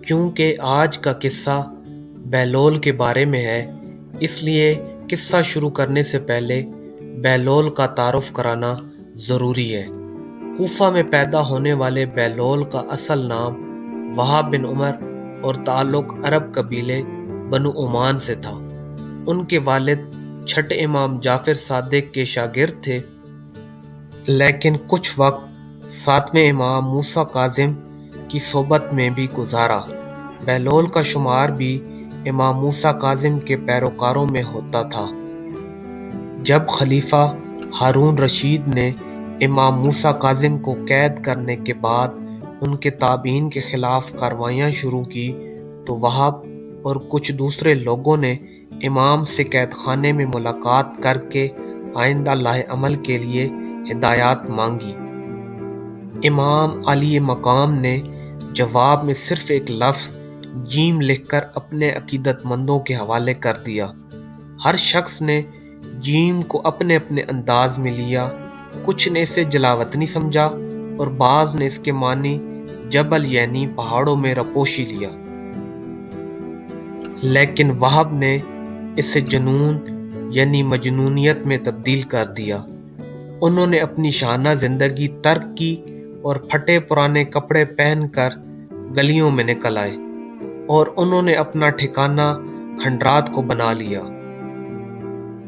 کیونکہ آج کا قصہ بہلول کے بارے میں ہے، اس لیے قصہ شروع کرنے سے پہلے بہلول کا تعارف کرانا ضروری ہے۔ کوفہ میں پیدا ہونے والے بہلول کا اصل نام وہاب بن عمر اور تعلق عرب قبیلے بنو عمان سے تھا۔ ان کے والد چھٹے امام جعفر صادق کے شاگرد تھے، لیکن کچھ وقت ساتویں امام موسیٰ کاظم کی صحبت میں بھی گزارا۔ بہلول کا شمار بھی امام موسیٰ کاظم کے پیروکاروں میں ہوتا تھا۔ جب خلیفہ ہارون رشید نے امام موسیٰ کاظم کو قید کرنے کے بعد ان کے تابعین کے خلاف کارروائیاں شروع کی تو وہاب اور کچھ دوسرے لوگوں نے امام سے قید خانے میں ملاقات کر کے آئندہ لاہ عمل کے لیے ہدایات مانگی۔ امام علی مقام نے جواب میں صرف ایک لفظ جیم لکھ کر اپنے عقیدت مندوں کے حوالے کر دیا۔ ہر شخص نے جیم کو اپنے اپنے انداز میں لیا، کچھ نے اسے جلاوطنی سمجھا اور بعض نے اس کے معنی جبل یعنی پہاڑوں میں رپوشی لیا، لیکن وہاب نے اسے جنون یعنی مجنونیت میں تبدیل کر دیا۔ انہوں نے اپنی شانہ زندگی ترک کی اور پھٹے پرانے کپڑے پہن کر گلیوں میں نکل آئے، اور انہوں نے اپنا ٹھکانہ کھنڈرات کو بنا لیا۔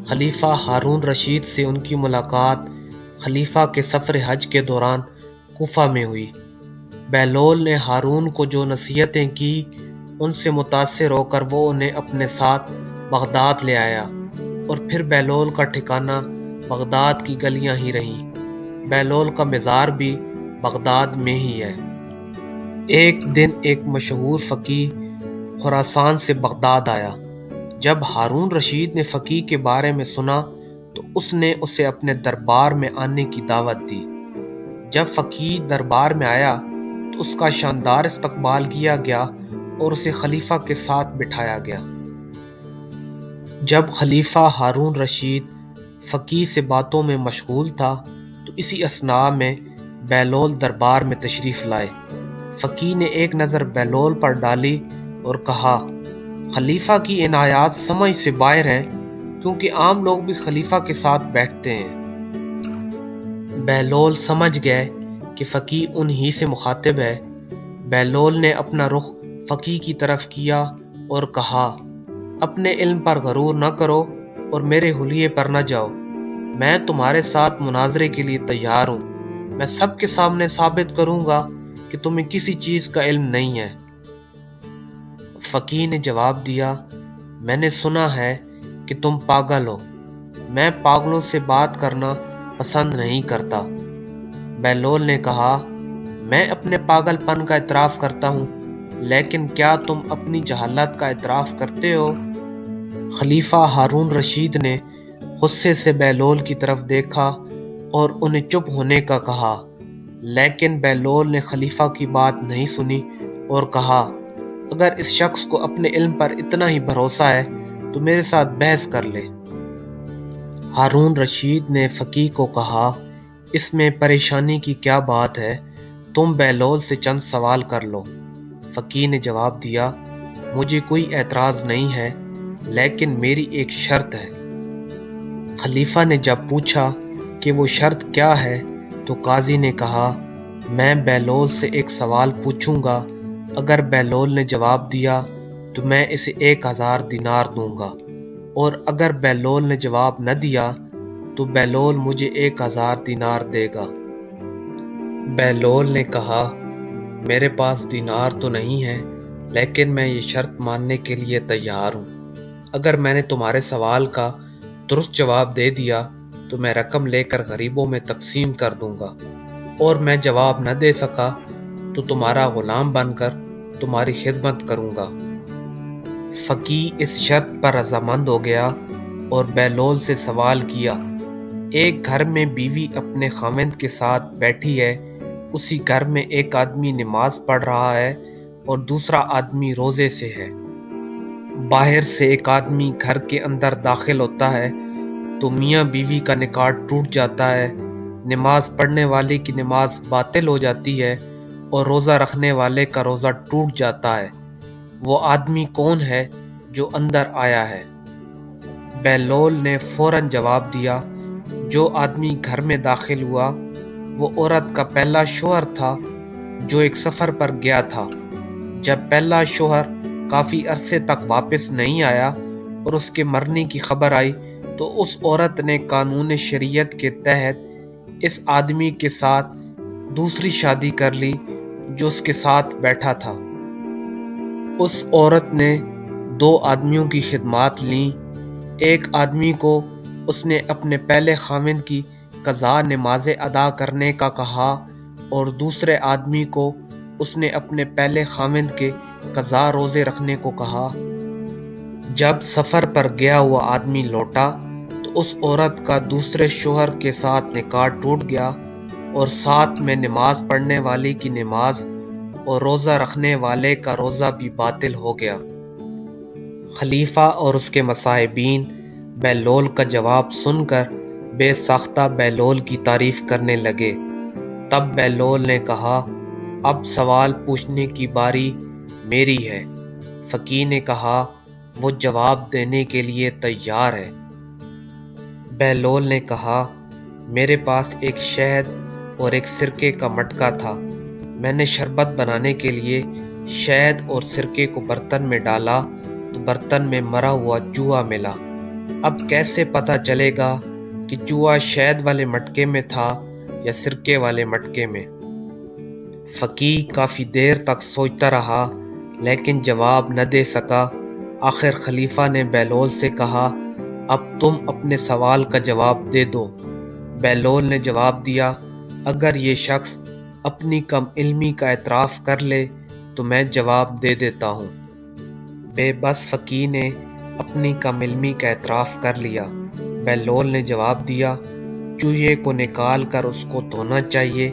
خلیفہ ہارون رشید سے ان کی ملاقات خلیفہ کے سفر حج کے دوران کوفہ میں ہوئی۔ بہلول نے ہارون کو جو نصیحتیں کی ان سے متاثر ہو کر وہ انہیں اپنے ساتھ بغداد لے آیا، اور پھر بہلول کا ٹھکانہ بغداد کی گلیاں ہی رہیں۔ بہلول کا مزار بھی بغداد میں ہی ہے۔ ایک دن ایک مشہور فقیہ خراسان سے بغداد آیا۔ جب ہارون رشید نے فقیہ کے بارے میں سنا تو اس نے اسے اپنے دربار میں آنے کی دعوت دی۔ جب فقیہ دربار میں آیا تو اس کا شاندار استقبال کیا گیا اور اسے خلیفہ کے ساتھ بٹھایا گیا۔ جب خلیفہ ہارون رشید فقیہ سے باتوں میں مشغول تھا تو اسی اثناء میں بہلول دربار میں تشریف لائے۔ فقیہ نے ایک نظر بہلول پر ڈالی اور کہا، خلیفہ کی عنایات سمجھ سے باہر ہیں، کیونکہ عام لوگ بھی خلیفہ کے ساتھ بیٹھتے ہیں۔ بہلول سمجھ گئے کہ فقیہ انہی سے مخاطب ہے۔ بہلول نے اپنا رخ فقیہ کی طرف کیا اور کہا، اپنے علم پر غرور نہ کرو اور میرے حلیے پر نہ جاؤ۔ میں تمہارے ساتھ مناظرے کے لیے تیار ہوں۔ میں سب کے سامنے ثابت کروں گا کہ تمہیں کسی چیز کا علم نہیں ہے۔ فقیہ نے جواب دیا، میں نے سنا ہے کہ تم پاگل ہو۔ میں پاگلوں سے بات کرنا پسند نہیں کرتا۔ بہلول نے کہا، میں اپنے پاگل پن کا اعتراف کرتا ہوں، لیکن کیا تم اپنی جہالت کا اعتراف کرتے ہو؟ خلیفہ ہارون رشید نے غصے سے بہلول کی طرف دیکھا اور انہیں چپ ہونے کا کہا، لیکن بہلول نے خلیفہ کی بات نہیں سنی اور کہا، اگر اس شخص کو اپنے علم پر اتنا ہی بھروسہ ہے تو میرے ساتھ بحث کر لے۔ ہارون رشید نے فقیہ کو کہا، اس میں پریشانی کی کیا بات ہے؟ تم بہلول سے چند سوال کر لو۔ فقیہ نے جواب دیا، مجھے کوئی اعتراض نہیں ہے، لیکن میری ایک شرط ہے۔ خلیفہ نے جب پوچھا کہ وہ شرط کیا ہے تو قاضی نے کہا، میں بہلول سے ایک سوال پوچھوں گا، اگر بہلول نے جواب دیا تو میں اسے 1000 دینار دوں گا، اور اگر بہلول نے جواب نہ دیا تو بہلول مجھے 1000 دینار دے گا۔ بہلول نے کہا، میرے پاس دینار تو نہیں ہے، لیکن میں یہ شرط ماننے کے لیے تیار ہوں۔ اگر میں نے تمہارے سوال کا درست جواب دے دیا تو میں رقم لے کر غریبوں میں تقسیم کر دوں گا، اور میں جواب نہ دے سکا تو تمہارا غلام بن کر تمہاری خدمت کروں گا۔ فقیہ اس شرط پر رضامند ہو گیا اور بہلول سے سوال کیا، ایک گھر میں بیوی اپنے خاوند کے ساتھ بیٹھی ہے، اسی گھر میں ایک آدمی نماز پڑھ رہا ہے اور دوسرا آدمی روزے سے ہے۔ باہر سے ایک آدمی گھر کے اندر داخل ہوتا ہے تو میاں بیوی کا نکاح ٹوٹ جاتا ہے، نماز پڑھنے والے کی نماز باطل ہو جاتی ہے اور روزہ رکھنے والے کا روزہ ٹوٹ جاتا ہے۔ وہ آدمی کون ہے جو اندر آیا ہے؟ بہلول نے فوراً جواب دیا، جو آدمی گھر میں داخل ہوا وہ عورت کا پہلا شوہر تھا جو ایک سفر پر گیا تھا۔ جب پہلا شوہر کافی عرصے تک واپس نہیں آیا اور اس کے مرنے کی خبر آئی تو اس عورت نے قانون شریعت کے تحت اس آدمی کے ساتھ دوسری شادی کر لی جو اس کے ساتھ بیٹھا تھا۔ اس عورت نے 2 آدمیوں کی خدمات لیں۔ ایک آدمی کو اس نے اپنے پہلے خاوند کی قضا نمازیں ادا کرنے کا کہا اور دوسرے آدمی کو اس نے اپنے پہلے خاوند کے قضا روزے رکھنے کو کہا۔ جب سفر پر گیا ہوا آدمی لوٹا تو اس عورت کا دوسرے شوہر کے ساتھ نکاح ٹوٹ گیا اور ساتھ میں نماز پڑھنے والی کی نماز اور روزہ رکھنے والے کا روزہ بھی باطل ہو گیا۔ خلیفہ اور اس کے مصاحبین بہلول کا جواب سن کر بے ساختہ بہلول کی تعریف کرنے لگے۔ تب بہلول نے کہا، اب سوال پوچھنے کی باری میری ہے۔ فقیہ نے کہا، وہ جواب دینے کے لیے تیار ہے۔ بہلول نے کہا، میرے پاس ایک شہد اور ایک سرکے کا مٹکا تھا۔ میں نے شربت بنانے کے لیے شہد اور سرکے کو برتن میں ڈالا تو برتن میں مرا ہوا چوہا ملا۔ اب کیسے پتہ چلے گا کہ چوہا شہد والے مٹکے میں تھا یا سرکے والے مٹکے میں؟ فقیہ کافی دیر تک سوچتا رہا لیکن جواب نہ دے سکا۔ آخر خلیفہ نے بہلول سے کہا، اب تم اپنے سوال کا جواب دے دو۔ بہلول نے جواب دیا، اگر یہ شخص اپنی کم علمی کا اعتراف کر لے تو میں جواب دے دیتا ہوں۔ بے بس فقیہ نے اپنی کم علمی کا اعتراف کر لیا۔ بہلول نے جواب دیا، چوہے کو نکال کر اس کو دھونا چاہیے۔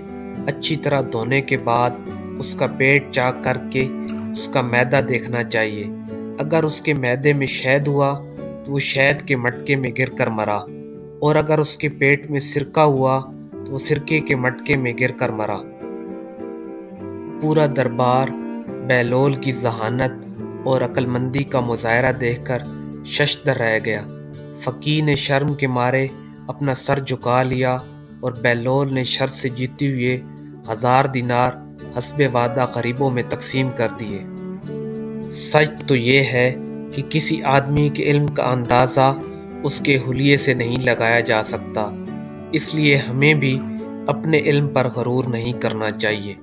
اچھی طرح دھونے کے بعد اس کا پیٹ چاک کر کے اس کا معدہ دیکھنا چاہیے۔ اگر اس کے معدے میں شہد ہوا تو وہ شہد کے مٹکے میں گر کر مرا، اور اگر اس کے پیٹ میں سرکہ ہوا تو وہ سرکے کے مٹکے میں گر کر مرا۔ پورا دربار بہلول کی ذہانت اور عقل مندی کا مظاہرہ دیکھ کر ششدر رہ گیا۔ فقیہ نے شرم کے مارے اپنا سر جھکا لیا اور بہلول نے شرط سے جیتے ہوئے 1000 دینار حسب وعدہ غریبوں میں تقسیم کر دیے۔ سچ تو یہ ہے کہ کسی آدمی کے علم کا اندازہ اس کے حلیے سے نہیں لگایا جا سکتا، اس لیے ہمیں بھی اپنے علم پر غرور نہیں کرنا چاہیے۔